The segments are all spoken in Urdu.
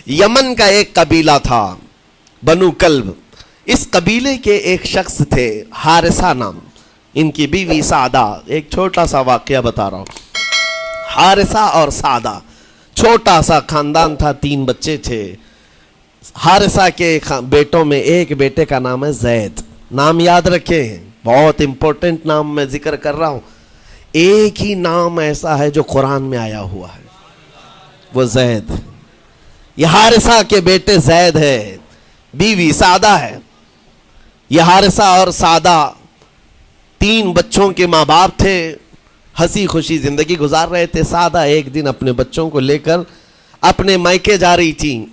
یمن کا ایک قبیلہ تھا بنو کلب. اس قبیلے کے ایک شخص تھے حارثہ نام, ان کی بیوی سعدہ. ایک چھوٹا سا واقعہ بتا رہا ہوں. حارثہ اور سعدہ چھوٹا سا خاندان تھا, 3 بچے تھے. حارثہ کے بیٹوں میں ایک بیٹے کا نام ہے زید. نام یاد رکھے ہیں, بہت امپورٹنٹ نام میں ذکر کر رہا ہوں. ایک ہی نام ایسا ہے جو قرآن میں آیا ہوا ہے, وہ زید. یہ حارثہ کے بیٹے زید ہے, بیوی سعدہ ہے. یہ حارثہ اور سعدہ 3 بچوں کے ماں باپ تھے, ہنسی خوشی زندگی گزار رہے تھے. سعدہ ایک دن اپنے بچوں کو لے کر اپنے میکے جا رہی تھی.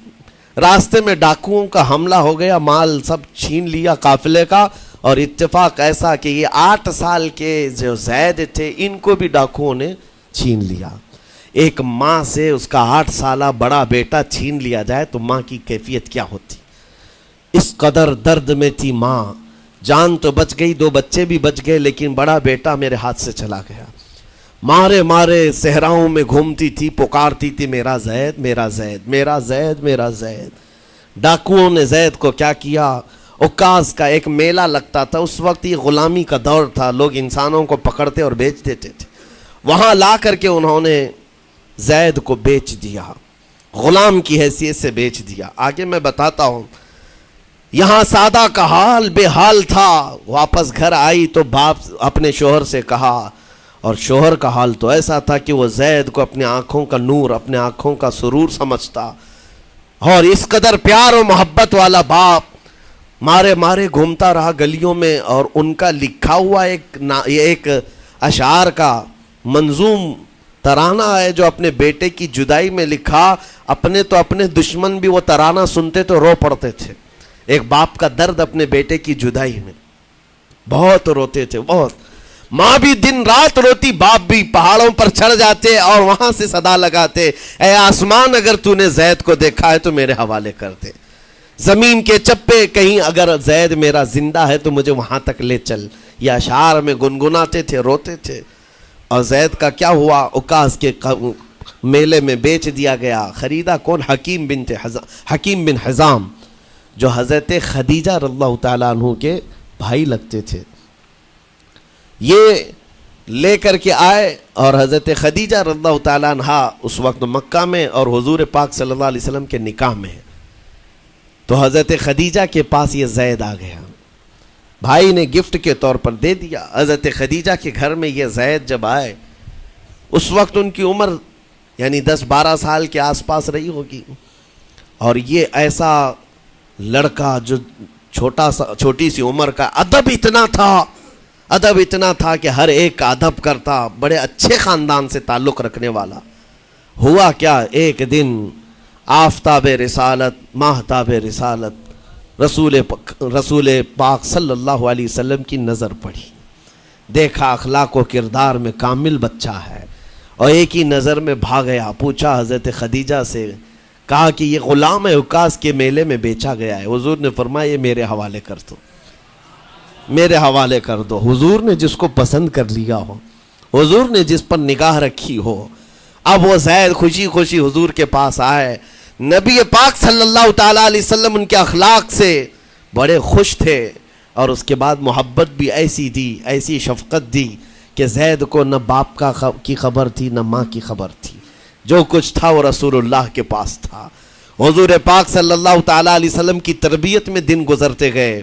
راستے میں ڈاکوؤں کا حملہ ہو گیا, مال سب چھین لیا قافلے کا. اور اتفاق ایسا کہ یہ 8 سال کے جو زید تھے ان کو بھی ڈاکوؤں نے چھین لیا. ایک ماں سے اس کا 8 سالہ بڑا بیٹا چھین لیا جائے تو ماں کی کیفیت کیا ہوتی. اس قدر درد میں تھی ماں. جان تو بچ گئی, 2 بچے بھی بچ گئے, لیکن بڑا بیٹا میرے ہاتھ سے چلا گیا. مارے مارے صحراؤں میں گھومتی تھی, پکارتی تھی میرا زید میرا زید میرا زید میرا زید. ڈاکوؤں نے زید کو کیا کیا, عکاظ کا ایک میلہ لگتا تھا. اس وقت یہ غلامی کا دور تھا, لوگ انسانوں کو پکڑتے اور بیچ دیتے تھے. وہاں لا کر کے انہوں نے زید کو بیچ دیا, غلام کی حیثیت سے بیچ دیا. آگے میں بتاتا ہوں. یہاں سعدہ کا حال بے حال تھا. واپس گھر آئی تو باپ اپنے شوہر سے کہا, اور شوہر کا حال تو ایسا تھا کہ وہ زید کو اپنے آنکھوں کا نور, اپنے آنکھوں کا سرور سمجھتا. اور اس قدر پیار و محبت والا باپ مارے مارے گھومتا رہا گلیوں میں. اور ان کا لکھا ہوا ایک اشعار کا منظوم ترانہ ہے جو اپنے بیٹے کی جدائی میں لکھا. اپنے تو اپنے دشمن بھی وہ ترانہ سنتے تو رو پڑتے تھے. ایک باپ کا درد اپنے بیٹے کی جدائی میں, بہت روتے تھے, بہت. ماں بھی دن رات روتی, باپ بھی پہاڑوں پر چڑھ جاتے اور وہاں سے صدا لگاتے, اے آسمان اگر تو نے زید کو دیکھا ہے تو میرے حوالے کر دے. زمین کے چپے کہیں اگر زید میرا زندہ ہے تو مجھے وہاں تک لے چل. یہ اشعار میں گنگناتے تھے, روتے تھے. اور زید کا کیا ہوا, عکاظ کے میلے میں بیچ دیا گیا. خریدا کون, حکیم بن حزام, جو حضرت خدیجہ رضی اللہ تعالیٰ عنہ کے بھائی لگتے تھے. یہ لے کر کے آئے اور حضرت خدیجہ رضی اللہ تعالیٰ عنہ اس وقت مکہ میں اور حضور پاک صلی اللہ علیہ وسلم کے نکاح میں. تو حضرت خدیجہ کے پاس یہ زید آ گیا, بھائی نے گفٹ کے طور پر دے دیا. حضرت خدیجہ کے گھر میں یہ زید جب آئے, اس وقت ان کی عمر یعنی 10-12 سال کے آس پاس رہی ہوگی. اور یہ ایسا لڑکا جو چھوٹی سی عمر کا, ادب اتنا تھا کہ ہر ایک کا ادب کرتا, بڑے اچھے خاندان سے تعلق رکھنے والا. ہوا کیا, ایک دن آفتاب رسالت, ماہتاب رسالت رسول پاک صلی اللہ علیہ وسلم کی نظر پڑی. دیکھا اخلاق و کردار میں کامل بچہ ہے, اور ایک ہی نظر میں بھاگ گیا. پوچھا حضرت خدیجہ سے, کہا کہ یہ غلام ہے, عکاظ کے میلے میں بیچا گیا ہے. حضور نے فرمایا یہ میرے حوالے کر دو, میرے حوالے کر دو. حضور نے جس کو پسند کر لیا ہو, حضور نے جس پر نگاہ رکھی ہو. اب وہ زید خوشی خوشی حضور کے پاس آئے. نبی پاک صلی اللہ تعالیٰ علیہ وسلم ان کے اخلاق سے بڑے خوش تھے, اور اس کے بعد محبت بھی ایسی دی, ایسی شفقت دی کہ زید کو نہ باپ کی خبر تھی نہ ماں کی خبر تھی. جو کچھ تھا وہ رسول اللہ کے پاس تھا. حضور پاک صلی اللہ تعالیٰ علیہ وسلم کی تربیت میں دن گزرتے گئے,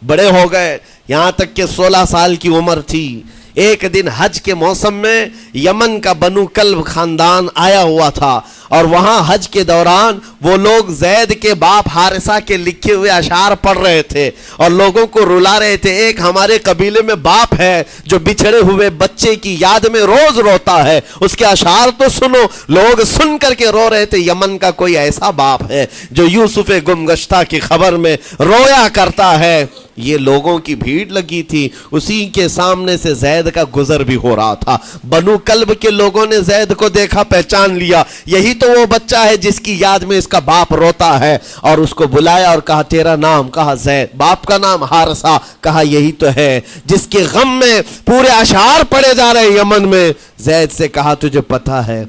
بڑے ہو گئے, یہاں تک کہ 16 سال کی عمر تھی. ایک دن حج کے موسم میں یمن کا بنو کلب خاندان آیا ہوا تھا, اور وہاں حج کے دوران وہ لوگ زید کے باپ حارثہ کے لکھے ہوئے اشعار پڑھ رہے تھے اور لوگوں کو رلا رہے تھے. ایک ہمارے قبیلے میں باپ ہے جو بچھڑے ہوئے بچے کی یاد میں روز روتا ہے, اس کے اشعار تو سنو. لوگ سن کر کے رو رہے تھے, یمن کا کوئی ایسا باپ ہے جو یوسف گمگشتہ کی خبر میں رویا کرتا ہے. یہ لوگوں کی بھیڑ لگی تھی, اسی کے سامنے سے زید کا گزر بھی ہو رہا تھا. بنو کلب کے لوگوں نے زید کو دیکھا, پہچان لیا, یہی تو وہ بچہ ہے جس کی یاد میں اس کا باپ روتا ہے. اور اس کو بلایا اور کہا تیرا نام, کہا زید. باپ کا نام حارثہ, کہا یہی تو ہے جس کے غم میں پورے اشعار پڑے جا رہے یمن میں. زید سے کہا تجھے پتہ ہے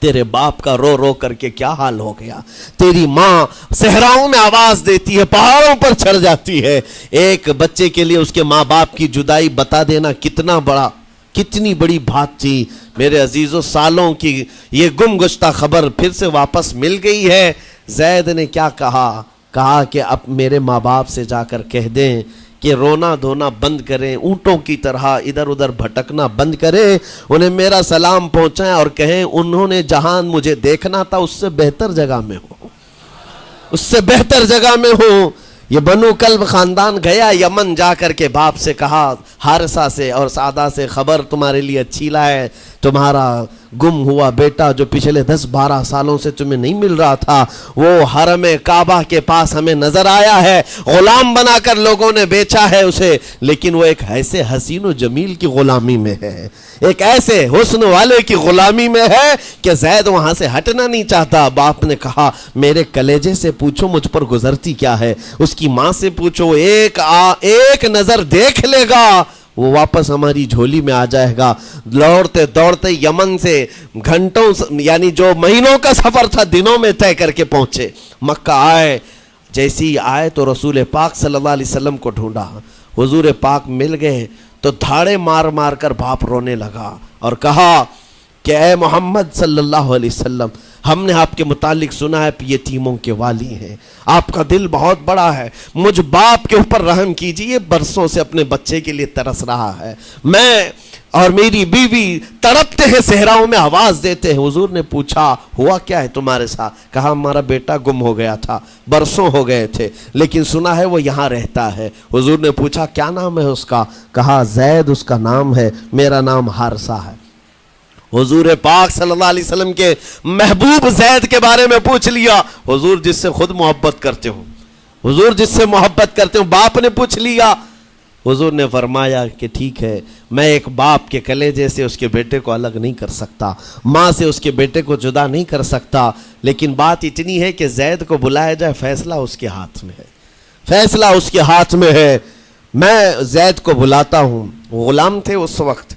تیرے باپ کا رو رو کر کے کیا حال ہو گیا. تیری ماں صحراؤں میں آواز دیتی ہے, پہاڑوں پر چڑھ جاتی ہے. ایک بچے کے لیے اس کے ماں باپ کی جدائی بتا دینا کتنی بڑی بات تھی. میرے عزیزوں, سالوں کی یہ گم گشتہ خبر پھر سے واپس مل گئی ہے. زید نے کیا کہا کہ اب میرے ماں باپ سے جا کر کہہ دیں کہ رونا دھونا بند کریں, اونٹوں کی طرح ادھر ادھر بھٹکنا بند کریں, انہیں میرا سلام پہنچائیں اور کہیں انہوں نے جہاں مجھے دیکھنا تھا اس سے بہتر جگہ میں ہوں, اس سے بہتر جگہ میں ہوں. یہ بنو کلب خاندان گیا یمن, جا کر کے باپ سے کہا, حارثہ سے اور سعدہ سے, خبر تمہارے لیے اچھی لائے, تمہارا گم ہوا بیٹا جو پچھلے 10-12 سالوں سے تمہیں نہیں مل رہا تھا وہ حرم کعبہ کے پاس ہمیں نظر آیا ہے. غلام بنا کر لوگوں نے بیچا ہے اسے, لیکن وہ ایک ایسے حسین و جمیل کی غلامی میں ہے, ایک ایسے حسن والے کی غلامی میں ہے کہ زید وہاں سے ہٹنا نہیں چاہتا. باپ نے کہا میرے کلیجے سے پوچھو مجھ پر گزرتی کیا ہے, اس کی ماں سے پوچھو, ایک نظر دیکھ لے گا وہ واپس ہماری جھولی میں آ جائے گا. دوڑتے دوڑتے یمن سے گھنٹوں یعنی جو مہینوں کا سفر تھا دنوں میں طے کر کے پہنچے. مکہ آئے, جیسی آئے تو رسول پاک صلی اللہ علیہ وسلم کو ڈھونڈا, حضور پاک مل گئے تو دھاڑے مار مار کر باپ رونے لگا اور کہا کہ اے محمد صلی اللہ علیہ وسلم, ہم نے آپ کے متعلق سنا ہے یتیموں کے والی ہیں, آپ کا دل بہت بڑا ہے, مجھ باپ کے اوپر رحم کیجئے, برسوں سے اپنے بچے کے لیے ترس رہا ہے, میں اور میری بیوی تڑپتے ہیں, صحراؤں میں آواز دیتے ہیں. حضور نے پوچھا ہوا کیا ہے تمہارے ساتھ؟ کہا ہمارا بیٹا گم ہو گیا تھا, برسوں ہو گئے تھے, لیکن سنا ہے وہ یہاں رہتا ہے. حضور نے پوچھا کیا نام ہے اس کا؟ کہا زید اس کا نام ہے, میرا نام حارثہ ہے. حضور پاک صلی اللہ علیہ وسلم کے محبوب زید کے بارے میں پوچھ لیا. حضور جس سے خود محبت کرتے ہوں, حضور جس سے محبت کرتے ہوں, باپ نے پوچھ لیا. حضور نے فرمایا کہ ٹھیک ہے, میں ایک باپ کے کلیجے سے اس کے بیٹے کو الگ نہیں کر سکتا, ماں سے اس کے بیٹے کو جدا نہیں کر سکتا, لیکن بات اتنی ہے کہ زید کو بلایا جائے, فیصلہ اس کے ہاتھ میں ہے, فیصلہ اس کے ہاتھ میں ہے. میں زید کو بلاتا ہوں. غلام تھے اس وقت,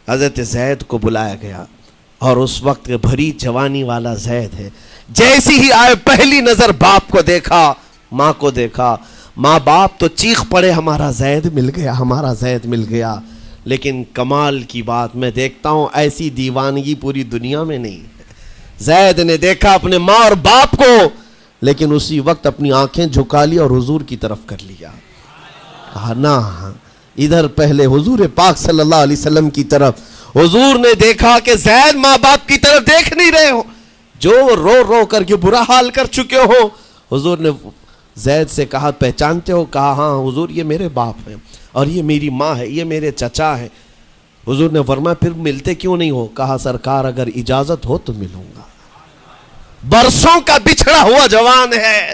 حضرت زید کو بلایا گیا اور اس وقت بھری جوانی والا زید ہے. جیسی ہی آئے پہلی نظر باپ کو دیکھا, ماں کو دیکھا, ماں باپ تو چیخ پڑے ہمارا زید مل گیا, ہمارا زید مل گیا. لیکن کمال کی بات میں دیکھتا ہوں ایسی دیوانگی پوری دنیا میں نہیں ہے. زید نے دیکھا اپنے ماں اور باپ کو, لیکن اسی وقت اپنی آنکھیں جھکا لی اور حضور کی طرف کر لیا. کہا نہ, ادھر پہلے حضور پاک صلی اللہ علیہ وسلم کی طرف. حضور نے دیکھا کہ زید ماں باپ کی طرف دیکھ نہیں رہے ہو, جو رو رو کر کے برا حال کر چکے ہو. حضور نے زید سے کہا پہچانتے ہو؟ کہا ہاں حضور یہ میرے باپ ہیں اور یہ میری ماں ہے, یہ میرے چچا ہیں. حضور نے فرمایا پھر ملتے کیوں نہیں ہو؟ کہا سرکار اگر اجازت ہو تو ملوں گا, برسوں کا بچھڑا ہوا جوان ہے,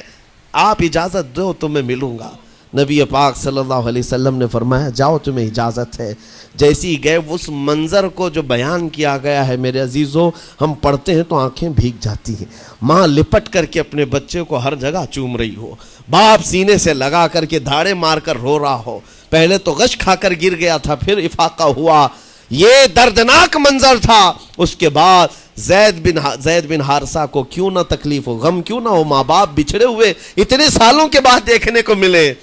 آپ اجازت دو تو میں ملوں گا. نبی پاک صلی اللہ علیہ وسلم نے فرمایا جاؤ تمہیں اجازت ہے. جیسی گئے اس منظر کو جو بیان کیا گیا ہے میرے عزیزوں, ہم پڑھتے ہیں تو آنکھیں بھیگ جاتی ہیں. ماں لپٹ کر کے اپنے بچے کو ہر جگہ چوم رہی ہو, باپ سینے سے لگا کر کے دھاڑے مار کر رو رہا ہو. پہلے تو غش کھا کر گر گیا تھا, پھر افاقہ ہوا, یہ دردناک منظر تھا. اس کے بعد زید بن حارثہ کو کیوں نہ تکلیف ہو, غم کیوں نہ ہو, ماں باپ بچھڑے ہوئے اتنے سالوں کے بعد دیکھنے کو ملے,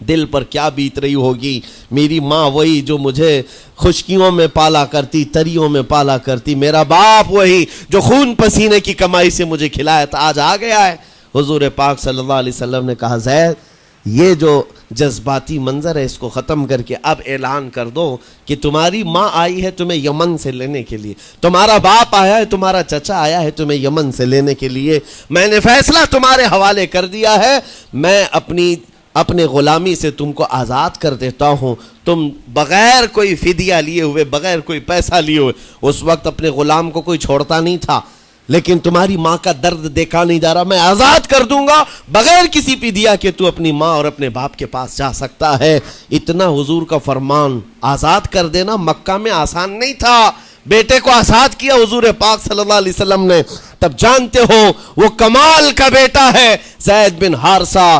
دل پر کیا بیت رہی ہوگی. میری ماں وہی جو مجھے خشکیوں میں پالا کرتی, تریوں میں پالا کرتی, میرا باپ وہی جو خون پسینے کی کمائی سے مجھے کھلایا تھا, آج آ گیا ہے. حضور پاک صلی اللہ علیہ وسلم نے کہا زید یہ جو جذباتی منظر ہے اس کو ختم کر کے اب اعلان کر دو کہ تمہاری ماں آئی ہے تمہیں یمن سے لینے کے لیے, تمہارا باپ آیا ہے, تمہارا چچا آیا ہے تمہیں یمن سے لینے کے لیے. میں نے فیصلہ تمہارے حوالے کر دیا ہے, میں اپنے غلامی سے تم کو آزاد کر دیتا ہوں. تم بغیر کوئی فدیہ لیے ہوئے, بغیر کوئی پیسہ لیے ہوئے, اس وقت اپنے غلام کو کوئی چھوڑتا نہیں تھا, لیکن تمہاری ماں کا درد دیکھا نہیں جا رہا, میں آزاد کر دوں گا بغیر کسی فدیہ کے, تو اپنی ماں اور اپنے باپ کے پاس جا سکتا ہے. اتنا حضور کا فرمان, آزاد کر دینا مکہ میں آسان نہیں تھا. بیٹے کو آزاد کیا حضور پاک صلی اللہ علیہ وسلم نے, تب جانتے ہو وہ کمال کا بیٹا ہے زید بن حارثہ.